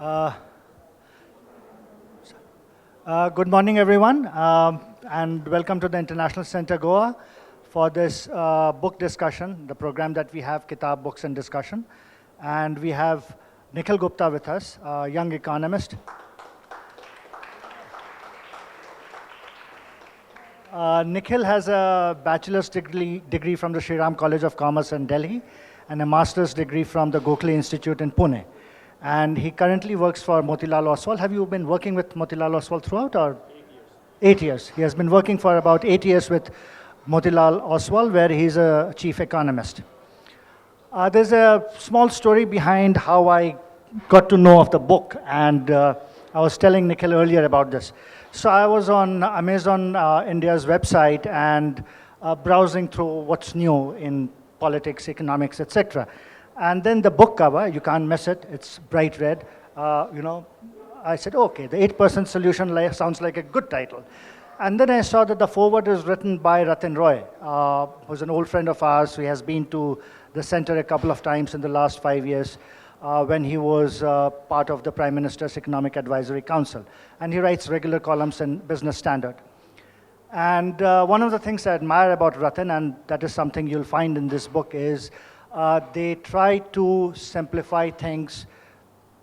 Uh, Good morning, everyone, and welcome to the International Center Goa for this book discussion, the program that we have, Kitab, Books and Discussion. And we have Nikhil Gupta with us, a young economist. Nikhil has a bachelor's degree from the Sri Ram College of Commerce in Delhi and a master's degree from the Gokhale Institute in Pune. And he currently works for Motilal Oswal. Have you been working with Motilal Oswal throughout, or? 8 years. He has been working for about 8 years with Motilal Oswal, where he's a chief economist. There's a small story behind how I got to know of the book, and I was telling Nikhil earlier about this. So I was on Amazon India's website and browsing through what's new in politics, economics, etc. And then the book cover, you can't miss it, it's bright red. I said, okay, the 8% solution sounds like a good title. And then I saw that the foreword is written by Ratin Roy, who's an old friend of ours. He has been to the center a couple of times in the last 5 years when he was part of the Prime Minister's Economic Advisory Council. And he writes regular columns in Business Standard. And one of the things I admire about Ratin, and that is something you'll find in this book, is they try to simplify things,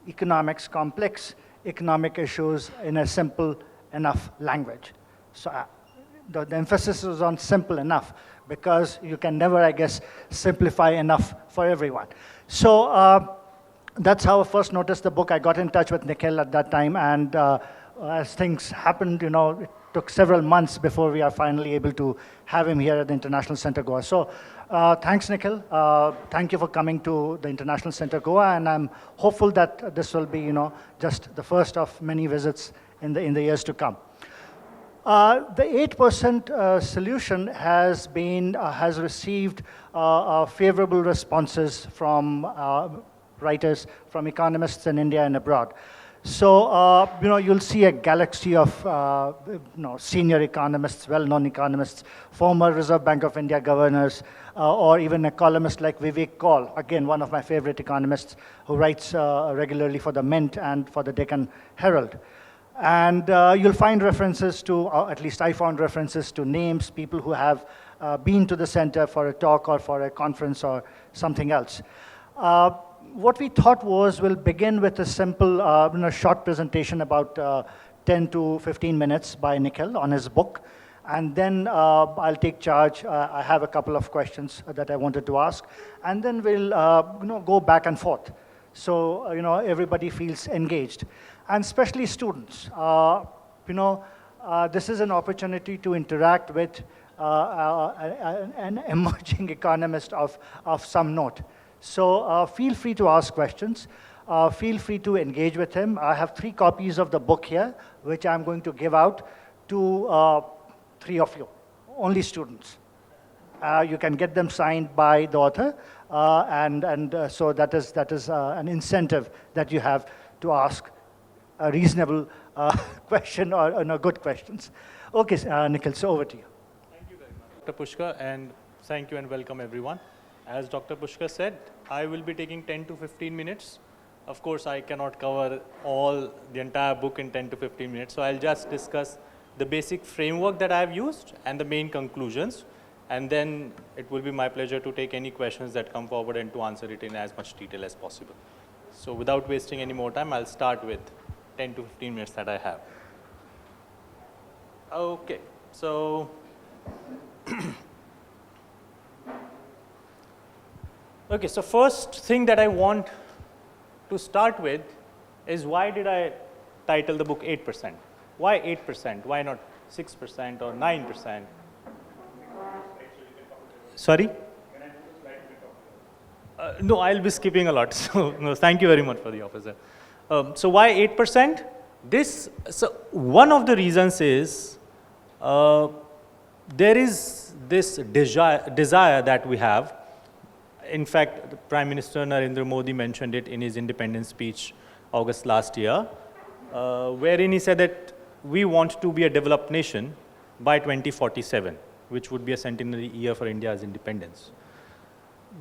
economics, complex economic issues in a simple enough language. So the emphasis is on simple enough because you can never, I guess, simplify enough for everyone. So that's how I first noticed the book. I got in touch with Nikhil at that time, and as things happened, it took several months before we are finally able to have him here at the International Center Goa. So thanks, Nikhil. Thank you for coming to the International Center Goa, and I'm hopeful that this will be, just the first of many visits in the years to come. The 8% solution has received favorable responses from writers, from economists in India and abroad. So, you'll see a galaxy of, senior economists, well-known economists, former Reserve Bank of India governors, or even a columnist like Vivek Kaul, again, one of my favorite economists, who writes regularly for the Mint and for the Deccan Herald. And you'll find references to, at least I found references to names, people who have been to the center for a talk or for a conference or something else. What we thought was we'll begin with a simple, short presentation about 10 to 15 minutes by Nikhil on his book. And then I'll take charge. I have a couple of questions that I wanted to ask. And then we'll go back and forth. So, everybody feels engaged. And especially students. This is an opportunity to interact with an emerging economist of some note. So feel free to ask questions. Feel free to engage with him. I have 3 copies of the book here, which I'm going to give out to 3 of you, only students. You can get them signed by the author, so that is an incentive that you have to ask a reasonable question or good questions. Okay, Nikhil, so over to you. Thank you very much, Dr. Pushkar, and thank you and welcome everyone. As Dr. Pushkar said, I will be taking 10 to 15 minutes. Of course, I cannot cover the entire book in 10 to 15 minutes, so I'll just discuss the basic framework that I've used and the main conclusions, and then it will be my pleasure to take any questions that come forward and to answer it in as much detail as possible. So without wasting any more time, I'll start with 10 to 15 minutes that I have. Okay, so okay, so first thing that I want to start with is why did I title the book 8%? Why 8%? Why not 6% or 9%? Sorry? No, I'll be skipping a lot. So no, thank you very much for the offer. So why 8%? So one of the reasons is there is this desire that we have. In fact, the Prime Minister Narendra Modi mentioned it in his independence speech August last year, wherein he said that we want to be a developed nation by 2047, which would be a centenary year for India's independence.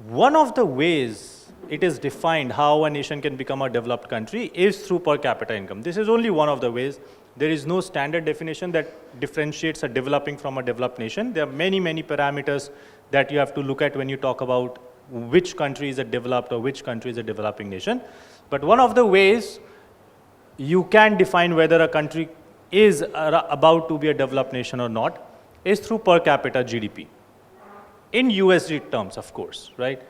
One of the ways it is defined how a nation can become a developed country is through per capita income. This is only one of the ways. There is no standard definition that differentiates a developing from a developed nation. There are many, many parameters that you have to look at when you talk about which country is a developed or which country is a developing nation. But one of the ways you can define whether a country is about to be a developed nation or not is through per capita GDP. In USD terms, of course, right?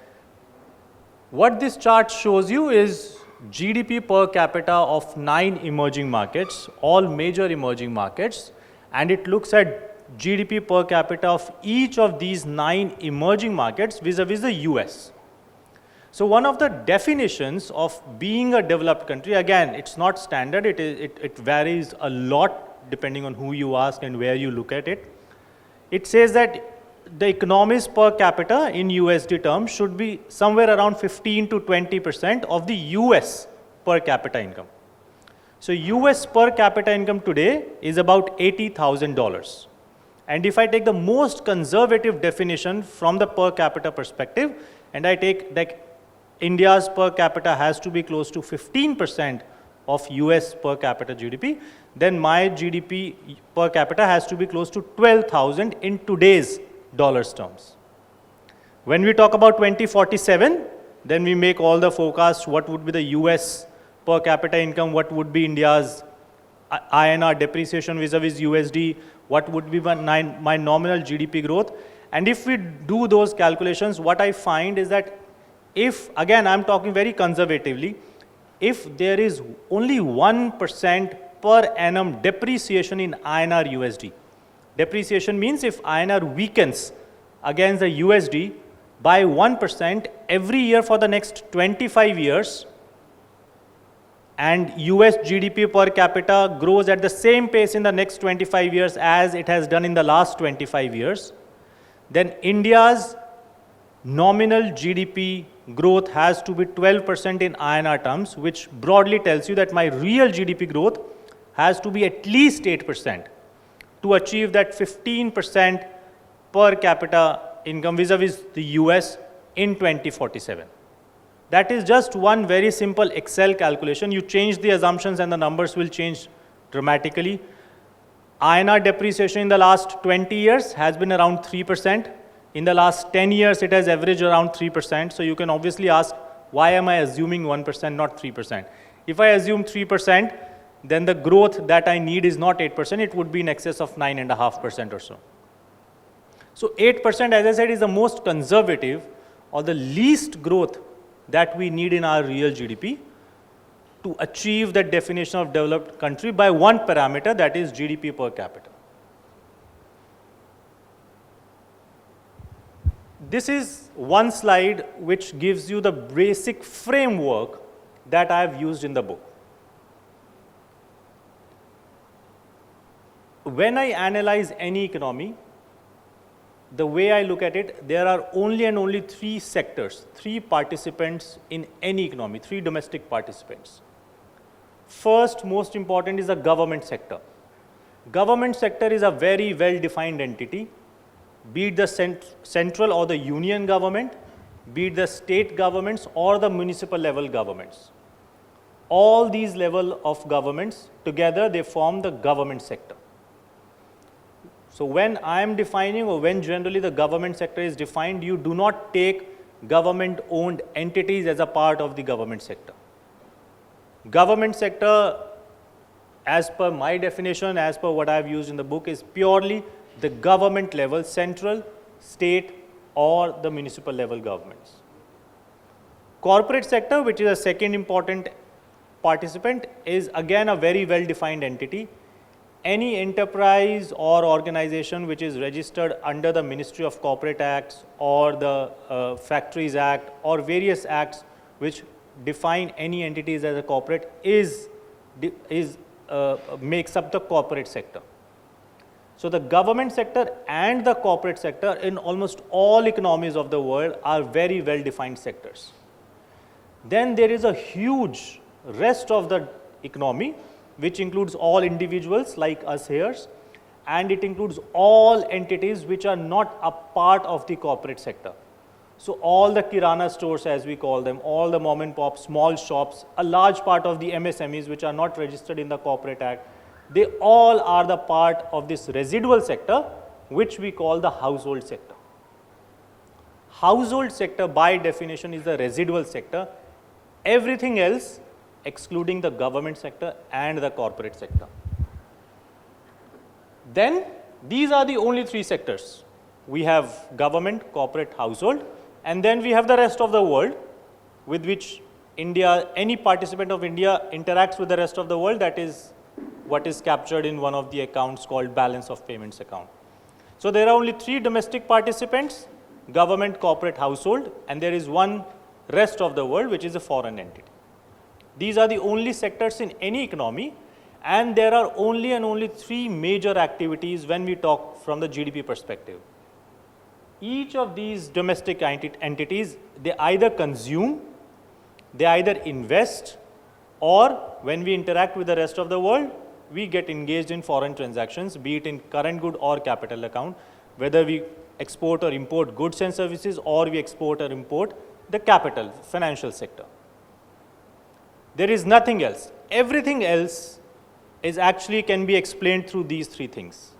What this chart shows you is GDP per capita of 9 emerging markets, all major emerging markets, and it looks at GDP per capita of each of these 9 emerging markets vis-a-vis the US. So one of the definitions of being a developed country, again, it's not standard, it varies a lot depending on who you ask and where you look at it. It says that the economies per capita in USD terms should be somewhere around 15 to 20% of the US per capita income. So US per capita income today is about $80,000. And if I take the most conservative definition from the per capita perspective, and I take like India's per capita has to be close to 15% of US per capita GDP, then my GDP per capita has to be close to 12,000 in today's dollars terms. When we talk about 2047, then we make all the forecasts, what would be the US per capita income, what would be India's INR depreciation vis-a-vis USD, what would be my nominal GDP growth. And if we do those calculations, what I find is that if, again, I'm talking very conservatively, if there is only 1% per annum depreciation in INR USD, depreciation means if INR weakens against the USD by 1% every year for the next 25 years, and US GDP per capita grows at the same pace in the next 25 years as it has done in the last 25 years, then India's nominal GDP growth has to be 12% in INR terms, which broadly tells you that my real GDP growth has to be at least 8% to achieve that 15% per capita income vis-a-vis the US in 2047. That is just one very simple Excel calculation. You change the assumptions and the numbers will change dramatically. INR depreciation in the last 20 years has been around 3%. In the last 10 years, it has averaged around 3%. So you can obviously ask, why am I assuming 1%, not 3%? If I assume 3%, then the growth that I need is not 8%, it would be in excess of 9.5% or so. So 8%, as I said, is the most conservative or the least growth that we need in our real GDP to achieve that definition of developed country by one parameter, that is GDP per capita. This is one slide which gives you the basic framework that I have used in the book. When I analyze any economy, the way I look at it, there are only and only 3 sectors, 3 participants in any economy, 3 domestic participants. First, most important is the government sector. Government sector is a very well-defined entity, be it the central or the union government, be it the state governments or the municipal level governments. All these level of governments together, they form the government sector. So when I am defining, or when generally the government sector is defined, you do not take government-owned entities as a part of the government sector. Government sector, as per my definition, as per what I have used in the book, is purely the government level, central, state, or the municipal level governments. Corporate sector, which is a second important participant, is again a very well-defined entity. Any enterprise or organization which is registered under the Ministry of Corporate Acts or the Factories Act or various acts which define any entities as a corporate makes up the corporate sector. So the government sector and the corporate sector in almost all economies of the world are very well-defined sectors. Then there is a huge rest of the economy, which includes all individuals like us here, and it includes all entities which are not a part of the corporate sector. So all the kirana stores, as we call them, all the mom and pop small shops, a large part of the MSMEs which are not registered in the Corporate Act, they all are the part of this residual sector which we call the household sector. Household sector by definition is the residual sector. Everything else excluding the government sector and the corporate sector. Then these are the only three sectors. We have government, corporate, household, and then we have the rest of the world with which India, any participant of India interacts with the rest of the world. That is what is captured in one of the accounts called balance of payments account. So there are only three domestic participants, government, corporate, household, and there is one rest of the world which is a foreign entity. These are the only sectors in any economy, and there are only and only three major activities when we talk from the GDP perspective. Each of these domestic entities, they either consume, they either invest, or when we interact with the rest of the world, we get engaged in foreign transactions, be it in current good or capital account, whether we export or import goods and services, or we export or import the capital, financial sector. There is nothing else. Everything else is actually can be explained through these three things.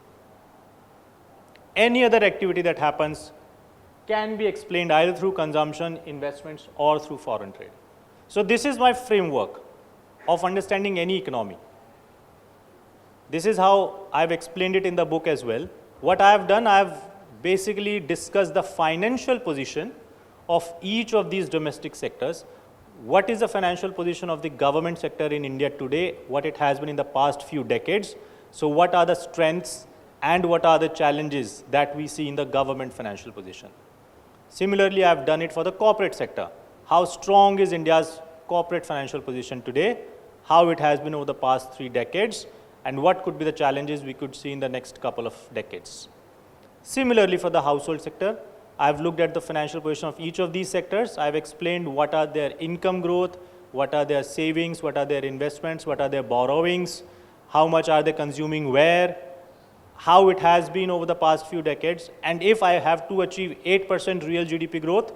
Any other activity that happens can be explained either through consumption, investments, or through foreign trade. So this is my framework of understanding any economy. This is how I've explained it in the book as well. What I've done, I've basically discussed the financial position of each of these domestic sectors. What is the financial position of the government sector in India today, what it has been in the past few decades. So what are the strengths and what are the challenges that we see in the government financial position. Similarly, I've done it for the corporate sector. How strong is India's corporate financial position today, how it has been over the past 3 decades, and what could be the challenges we could see in the next couple of decades. Similarly, for the household sector, I've looked at the financial position of each of these sectors. I've explained what are their income growth, what are their savings, what are their investments, what are their borrowings, how much are they consuming where, how it has been over the past few decades. And if I have to achieve 8% real GDP growth,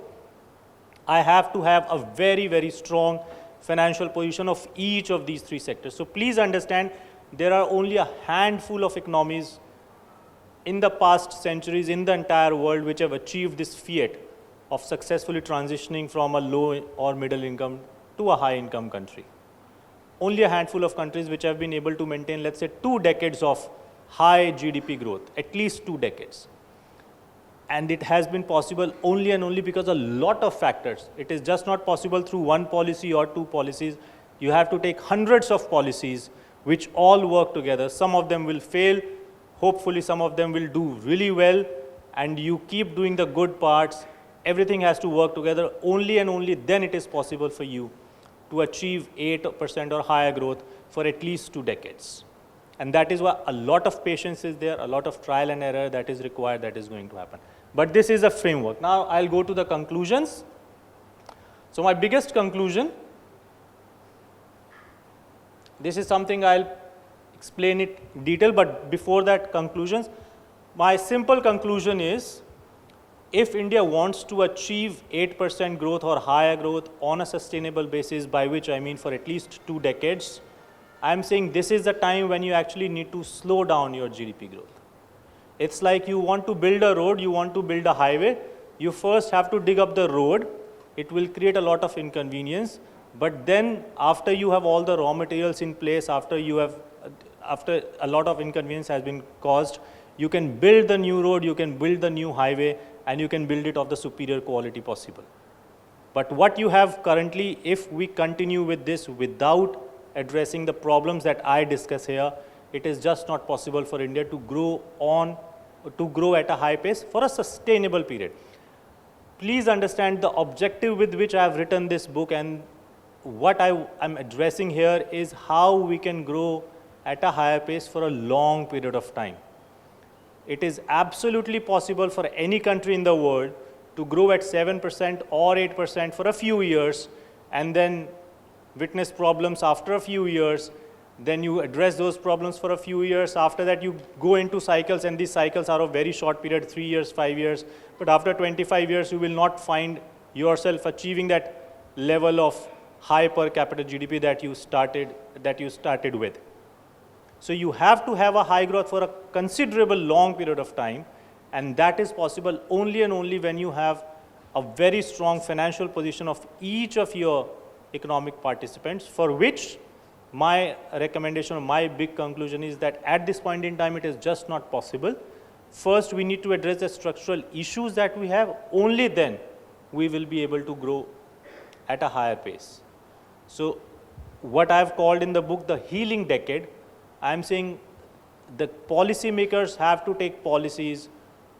I have to have a very, very strong financial position of each of these 3 sectors. So please understand, there are only a handful of economies in the past centuries in the entire world which have achieved this feat of successfully transitioning from a low or middle income to a high income country. Only a handful of countries which have been able to maintain, let's say, 2 decades of high GDP growth, at least 2 decades. And it has been possible only and only because a lot of factors. It is just not possible through one policy or 2 policies. You have to take hundreds of policies which all work together. Some of them will fail. Hopefully some of them will do really well, and you keep doing the good parts. Everything has to work together. Only and only then it is possible for you to achieve 8% or higher growth for at least 2 decades. And that is why a lot of patience is there, a lot of trial and error that is required, that is going to happen. But this is a framework. Now I'll go to the conclusions. So my biggest conclusion, this is something I'll explain it in detail, but before that conclusions, my simple conclusion is, if India wants to achieve 8% growth or higher growth on a sustainable basis, by which I mean for at least 2 decades, I'm saying this is the time when you actually need to slow down your GDP growth. It's like you want to build a road, you want to build a highway, you first have to dig up the road. It will create a lot of inconvenience, but then after you have all the raw materials in place, after a lot of inconvenience has been caused, you can build the new road, you can build the new highway, and you can build it of the superior quality possible. But what you have currently, if we continue with this without addressing the problems that I discuss here, it is just not possible for India to grow at a high pace for a sustainable period. Please understand the objective with which I have written this book, and what I am addressing here is how we can grow at a higher pace for a long period of time. It is absolutely possible for any country in the world to grow at 7% or 8% for a few years and then witness problems after a few years then you address those problems for a few years. After that, you go into cycles, and these cycles are of very short period, 3 years, 5 years. But after 25 years, you will not find yourself achieving that level of high per capita GDP that you started with. So you have to have a high growth for a considerable long period of time, and that is possible only and only when you have a very strong financial position of each of your economic participants, for which my recommendation or my big conclusion is that at this point in time, it is just not possible. First, we need to address the structural issues that we have. Only then we will be able to grow at a higher pace. So what I've called in the book the healing decade, I'm saying the policymakers have to take policies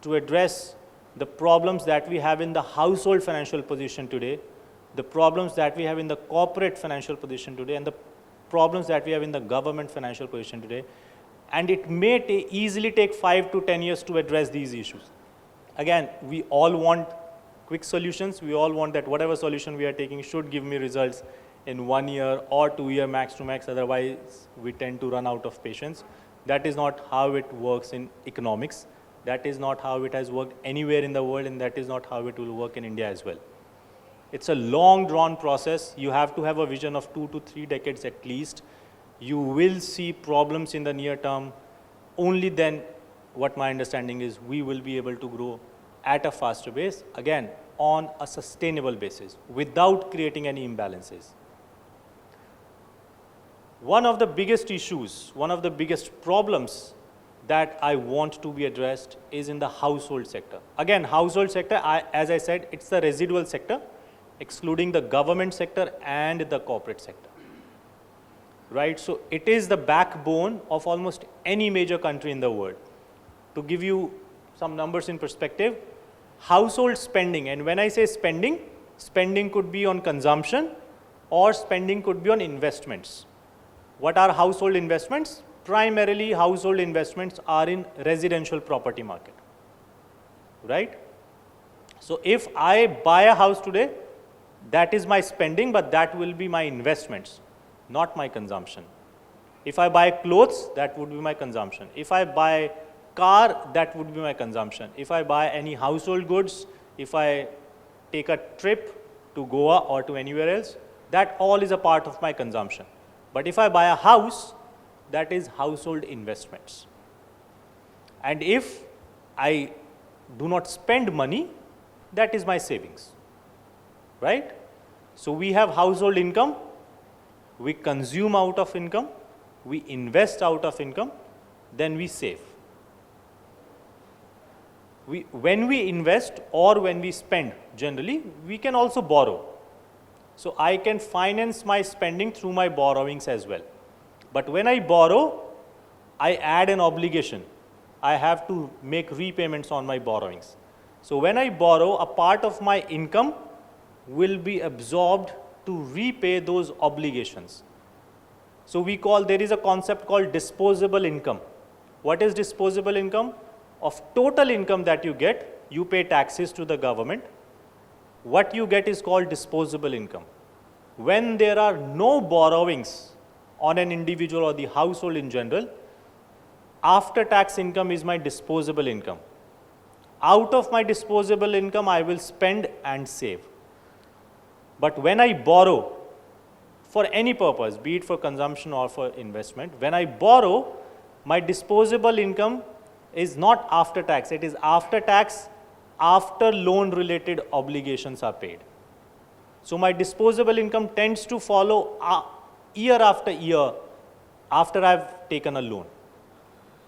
to address the problems that we have in the household financial position today, the problems that we have in the corporate financial position today, and the problems that we have in the government financial position today. And it may easily take 5 to 10 years to address these issues. Again, we all want quick solutions. We all want that whatever solution we are taking should give me results in 1 year or 2 year max to max. Otherwise, we tend to run out of patience. That is not how it works in economics. That is not how it has worked anywhere in the world, and that is not how it will work in India as well. It's a long drawn process. You have to have a vision of 2 to 3 decades at least. You will see problems in the near term. Only then, what my understanding is, we will be able to grow at a faster pace, again, on a sustainable basis, without creating any imbalances. One of the biggest issues, one of the biggest problems that I want to be addressed is in the household sector. Again, household sector, as I said, it's the residual sector, excluding the government sector and the corporate sector. Right? So it is the backbone of almost any major country in the world. To give you some numbers in perspective, household spending, and when I say spending, spending could be on consumption or spending could be on investments. What are household investments? Primarily, household investments are in residential property market. Right? So if I buy a house today, that is my spending, but that will be my investments, not my consumption. If I buy clothes, that would be my consumption. If I buy car, that would be my consumption. If I buy any household goods, if I take a trip to Goa or to anywhere else, that all is a part of my consumption. But if I buy a house, that is household investments. And if I do not spend money, that is my savings. Right? So we have household income, we consume out of income, we invest out of income, then we save. When we invest or when we spend, generally, we can also borrow. So I can finance my spending through my borrowings as well. But when I borrow, I add an obligation. I have to make repayments on my borrowings. So when I borrow, a part of my income will be absorbed to repay those obligations. So there is a concept called disposable income. What is disposable income? Of total income that you get, you pay taxes to the government. What you get is called disposable income. When there are no borrowings on an individual or the household in general, after tax income is my disposable income. Out of my disposable income, I will spend and save. But when I borrow for any purpose, be it for consumption or for investment, when I borrow, my disposable income is not after tax. It is after tax, after loan related obligations are paid. So my disposable income tends to follow year after year after I've taken a loan.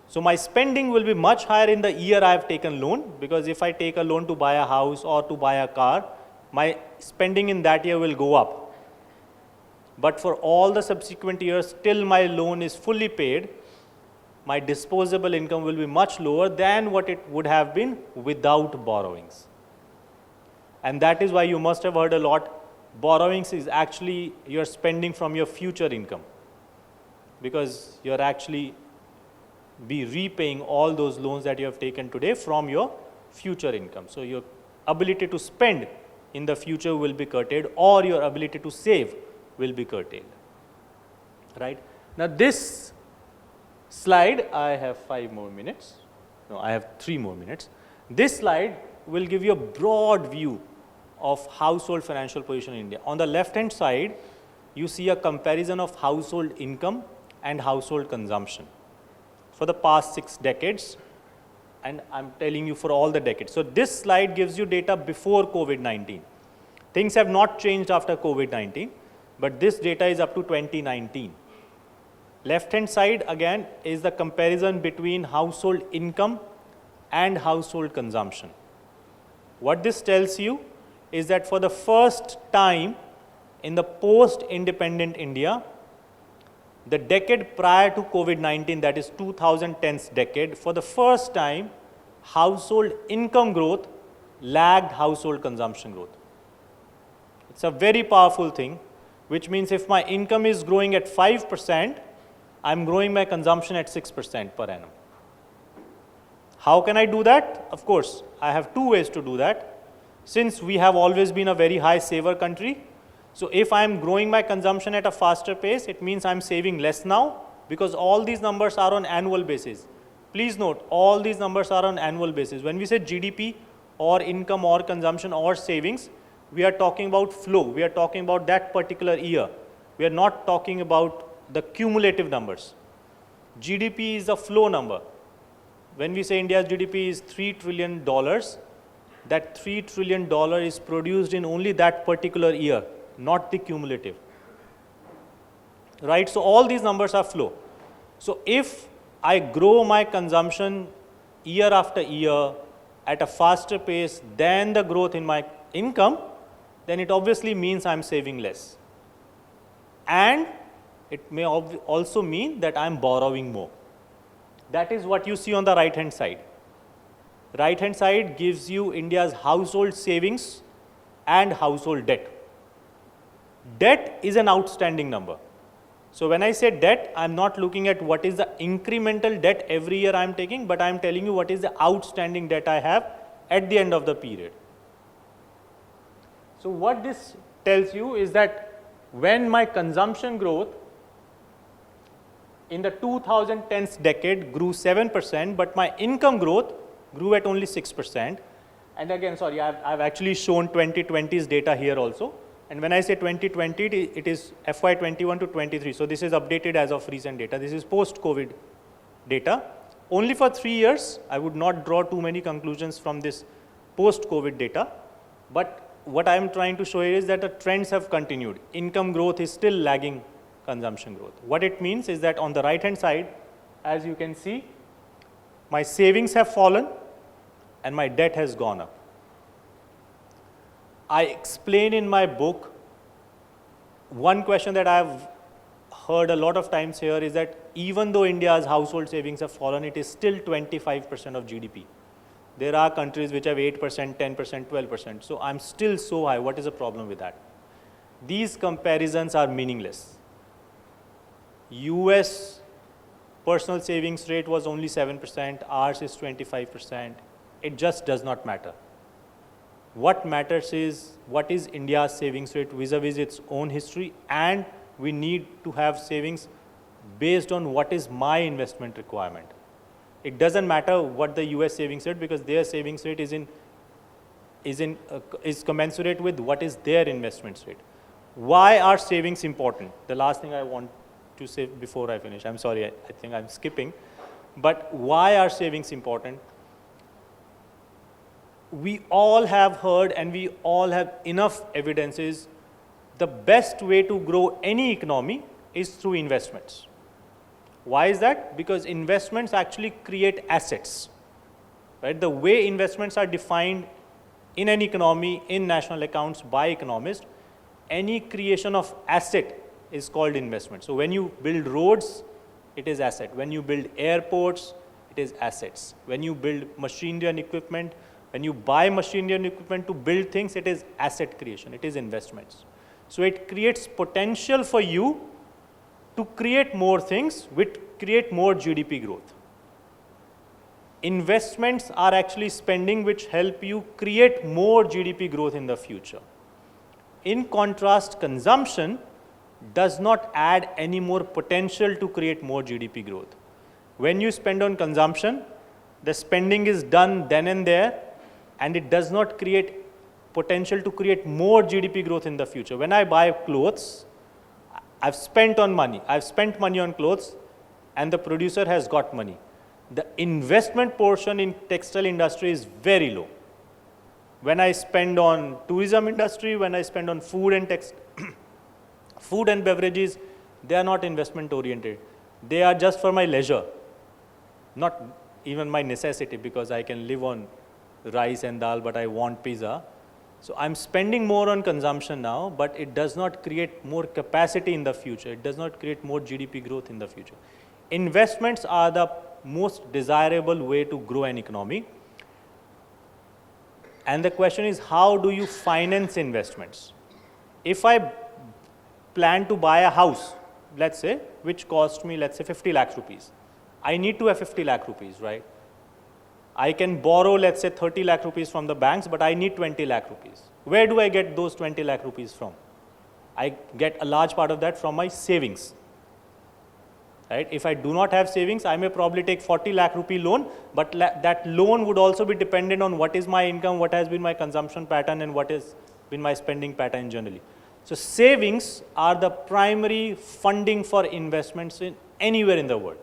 So my spending will be much higher in the year I've taken loan, because if I take a loan to buy a house or to buy a car, my spending in that year will go up. But for all the subsequent years, till my loan is fully paid, my disposable income will be much lower than what it would have been without borrowings. And that is why you must have heard a lot, borrowings is actually you're spending from your future income, because you're actually be repaying all those loans that you have taken today from your future income. So your ability to spend in the future will be curtailed, or your ability to save will be curtailed. Right? Now this slide, I have 5 more minutes. No, I have 3 more minutes. This slide will give you a broad view of household financial position in India. On the left hand side, you see a comparison of household income and household consumption for the past 6 decades, and I'm telling you for all the decades. So this slide gives you data before COVID-19. Things have not changed after COVID-19, but this data is up to 2019. Left hand side again is the comparison between household income and household consumption. What this tells you is that for the first time in the post-independent India, the decade prior to COVID-19, that is 2010's decade, for the first time, household income growth lagged household consumption growth. It's a very powerful thing, which means if my income is growing at 5%, I'm growing my consumption at 6% per annum. How can I do that? Of course, I have 2 ways to do that. Since we have always been a very high saver country, so if I'm growing my consumption at a faster pace, it means I'm saving less now, because all these numbers are on annual basis. Please note, all these numbers are on annual basis. When we say GDP or income or consumption or savings, we are talking about flow. We are talking about that particular year. We are not talking about the cumulative numbers. GDP is a flow number. When we say India's GDP is $3 trillion, that $3 trillion is produced in only that particular year, not the cumulative. Right? So all these numbers are flow. So if I grow my consumption year after year at a faster pace than the growth in my income, then it obviously means I'm saving less. And it may also mean that I'm borrowing more. That is what you see on the right hand side. Right hand side gives you India's household savings and household debt. Debt is an outstanding number. So when I say debt, I'm not looking at what is the incremental debt every year I'm taking, but I'm telling you what is the outstanding debt I have at the end of the period. So what this tells you is that when my consumption growth in the 2010s decade grew 7%, but my income growth grew at only 6%. And again, sorry, I've actually shown 2020's data here also. And when I say 2020, it is FY21 to 23. So this is updated as of recent data. This is post-COVID data. Only for 3 years, I would not draw too many conclusions from this post-COVID data. But what I am trying to show here is that the trends have continued. Income growth is still lagging consumption growth. What it means is that on the right hand side, as you can see, my savings have fallen and my debt has gone up. I explain in my book, one question that I've heard a lot of times here is that even though India's household savings have fallen, it is still 25% of GDP. There are countries which have 8%, 10%, 12%. So I'm still so high. What is the problem with that? These comparisons are meaningless. US personal savings rate was only 7%, ours is 25%. It just does not matter. What matters is what is India's savings rate vis-a-vis its own history, and we need to have savings based on what is my investment requirement. It doesn't matter what the US savings rate, because their savings rate is commensurate with what is their investment rate. Why are savings important? The last thing I want to say before I finish, I'm sorry, I think I'm skipping, but why are savings important? We all have heard and we all have enough evidences. The best way to grow any economy is through investments. Why is that? Because investments actually create assets. Right? The way investments are defined in an economy, in national accounts by economists, any creation of asset is called investment. So when you build roads, it is asset. When you build airports, it is assets. When you build machinery and equipment, when you buy machinery and equipment to build things, it is asset creation, it is investments. So it creates potential for you to create more things, which create more GDP growth. Investments are actually spending which help you create more GDP growth in the future. In contrast, consumption does not add any more potential to create more GDP growth. When you spend on consumption, the spending is done then and there, and it does not create potential to create more GDP growth in the future. When I buy clothes, I've spent money on clothes, and the producer has got money. The investment portion in textile industry is very low. When I spend on tourism industry, when I spend on food and food and beverages, they are not investment oriented. They are just for my leisure, not even my necessity, because I can live on rice and dal, but I want pizza. So I'm spending more on consumption now, but it does not create more capacity in the future. It does not create more GDP growth in the future. Investments are the most desirable way to grow an economy. And the question is, how do you finance investments? If I plan to buy a house, let's say, which cost me, let's say, 50 lakh rupees. I need to have 50 lakh rupees, right? I can borrow, let's say, 30 lakh rupees from the banks, but I need 20 lakh rupees. Where do I get those 20 lakh rupees from? I get a large part of that from my savings. Right? If I do not have savings, I may probably take 40 lakh rupee loan, but that loan would also be dependent on what is my income, what has been my consumption pattern, and what has been my spending pattern generally. So savings are the primary funding for investments in anywhere in the world.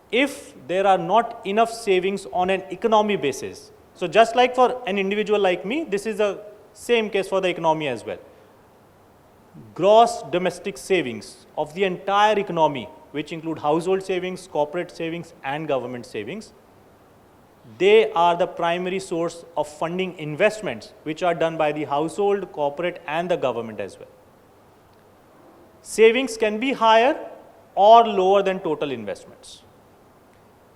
If there are not enough savings on an economy basis, so just like for an individual like me, this is the same case for the economy as well. Gross domestic savings of the entire economy, which include household savings, corporate savings, and government savings, they are the primary source of funding investments which are done by the household, corporate, and the government as well. Savings can be higher or lower than total investments.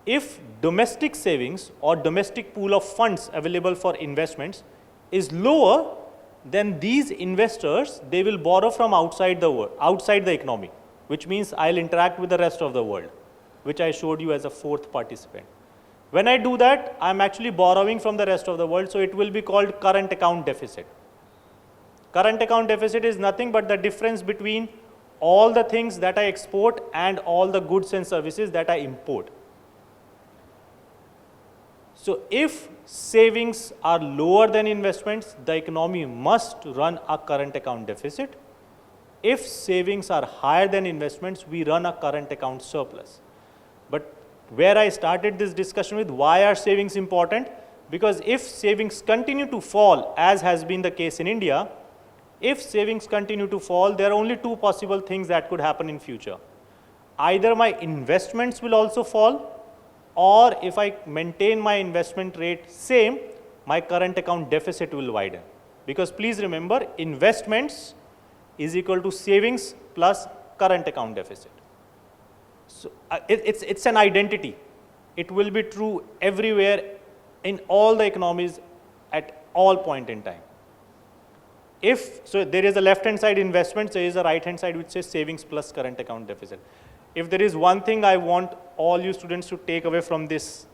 If domestic savings or domestic pool of funds available for investments is lower, then these investors, they will borrow from outside the world, outside the economy, which means I'll interact with the rest of the world, which I showed you as a fourth participant. When I do that, I'm actually borrowing from the rest of the world, so it will be called current account deficit. Current account deficit is nothing but the difference between all the things that I export and all the goods and services that I import. So if savings are lower than investments, the economy must run a current account deficit. If savings are higher than investments, we run a current account surplus. But where I started this discussion with, why are savings important? Because if savings continue to fall, as has been the case in India, if savings continue to fall, there are only two possible things that could happen in future. Either my investments will also fall, or if I maintain my investment rate same, my current account deficit will widen. Because please remember, investments is equal to savings plus current account deficit. So it's an identity. It will be true everywhere in all the economies at all point in time. So there is a left hand side investments, there is a right hand side which says savings plus current account deficit. If there is one thing I want all you students to take away from this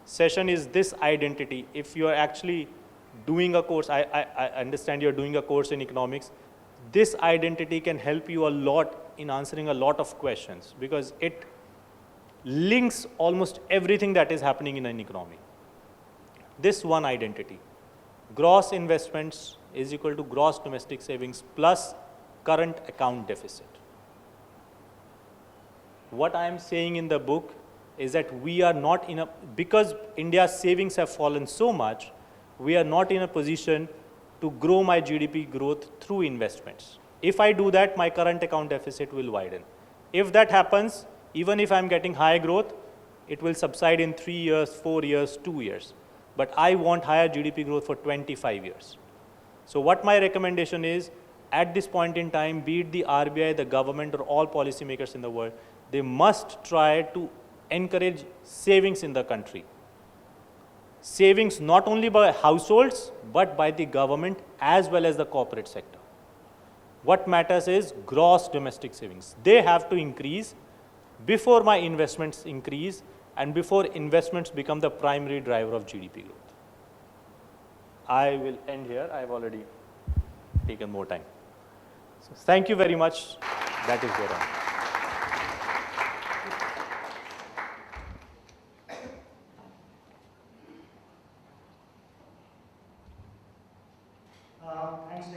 session is this identity. If you are actually doing a course, I understand you are doing a course in economics, this identity can help you a lot in answering a lot of questions because it links almost everything that is happening in an economy. This one identity, gross investments is equal to gross domestic savings plus current account deficit. What I am saying in the book is that we are not in a, because India's savings have fallen so much, we are not in a position to grow my GDP growth through investments. If I do that, my current account deficit will widen. If that happens, even if I'm getting high growth, it will subside in 3 years, 4 years, 2 years. But I want higher GDP growth for 25 years. So what my recommendation is, at this point in time, be it the RBI, the government, or all policymakers in the world, they must try to encourage savings in the country. Savings not only by households, but by the government as well as the corporate sector. What matters is gross domestic savings. They have to increase before my investments increase and before investments become the primary driver of GDP growth. I will end here. I have already taken more time. So thank you very much. That is where I am.